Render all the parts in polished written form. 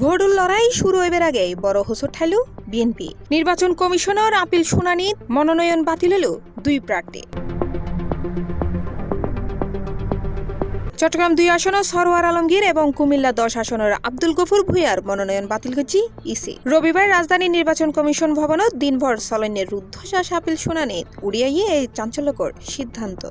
ভোটুর লড়াই শুরু হইবার আগে বড় হোঁচট ঠাইল বিএনপি। নির্বাচন কমিশনের আপিল শুনানি মনোনয়ন বাতিল হল 2 প্রার্থী। চট্টগ্রাম 2 আসনের সরওয়ার আলমগীর এবং কুমিল্লা 10 আসনের আব্দুল গফুর ভূঁইয়ার মনোনয়ন বাতিল করছে ইসি। রবিবার রাজধানী নির্বাচন কমিশন ভবনত দিনভর চলনের রুদ্ধশ্বাস আপিল শুনানি উড়িয়াইয়ে এই চাঞ্চল্যকর সিদ্ধান্ত।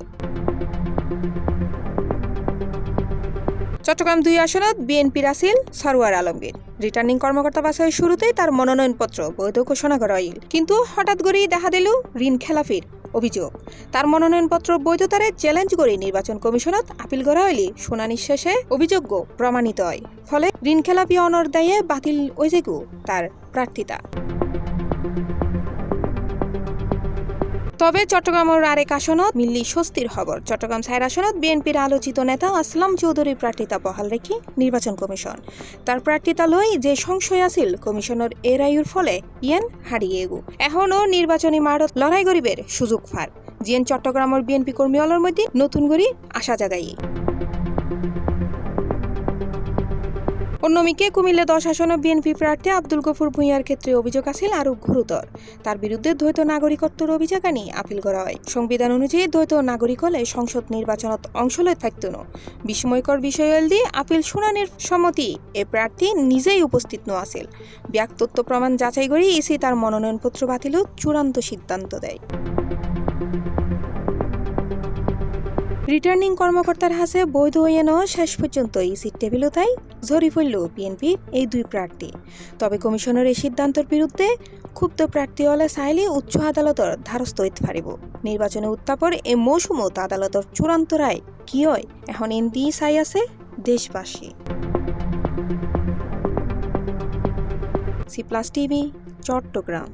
চট্টগ্রাম 2 আসনত বিএনপির আছিল সরওয়ার আলমগীর। রিটার্নিং কর্মকর্তা বাছাইয়ের শুরুতেই তার মনোনয়নপত্র বৈধ ঘোষণা করা হইল, কিন্তু হঠাৎ করেই দেখা দিল ঋণ খেলাফির অভিযোগ। তার মনোনয়নপত্র বৈধতারে চ্যালেঞ্জ করে নির্বাচন কমিশনত আপিল করা হইলে শুনানি শেষে অভিযোগ প্রমাণিত হয়। ফলে ঋণ খেলাপি অনর দায়ে বাতিল হয়ে যায় তার প্রার্থিতা। তবে চট্টগ্রামের আরেক আসনত মিললি স্বস্তির খবর। চট্টগ্রাম 4 আসনত বিএনপির আলোচিত নেতা আসলাম চৌধুরীর প্রার্থিতা বহাল রেখে নির্বাচন কমিশন তার প্রার্থিতা লই যে সংশয় আছিল কমিশনের এর আয়ুর ফলে ইয়েন হারিয়ে গু। এখনও নির্বাচনী মাঠত লড়াই করিবের সুযোগ ফার জিয়েন চট্টগ্রামের বিএনপি কর্মীদের মধ্যে নতুন করে আশা জাগাই। অন্যদিকে কুমিল্লা 10 আসনের বিএনপি প্রার্থী আব্দুল গফুর ভূঁইয়ার ক্ষেত্রে অভিযোগ আছিল আরও গুরুতর। তার বিরুদ্ধে দ্বৈত নাগরিকত্বের অভিযোগ আনি আপিল করা হয়। সংবিধান অনুযায়ী দ্বৈত নাগরিক হলে সংসদ নির্বাচনত অংশ লইতে পারত না। বিস্ময়কর বিষয় হল আপিল শুনানির সম্মতি এ প্রার্থী নিজেই উপস্থিত ন আছিল। ব্যাক তথ্য প্রমাণ যাচাই করে ইসি তার মনোনয়নপত্র বাতিল চূড়ান্ত সিদ্ধান্ত দেয়। রিটার্নিং কর্মকর্তার হাতে বৈধ হইয়ে নেওয়া শেষ পর্যন্ত ইসির টেবিলও তাই ঝরি পড়ল বিএনপির এই 2 প্রার্থী। তবে কমিশনের এই সিদ্ধান্তের বিরুদ্ধে ক্ষুব্ধ প্রার্থী হলে চাইলে উচ্চ আদালতের ধারস্থ হইতে পারিব। নির্বাচনে উত্তাপর এই মৌসুমত আদালতের চূড়ান্ত রায় কি হয় এখন এনদি চাই আছে দেশবাসী। C+ TV, Chittagong.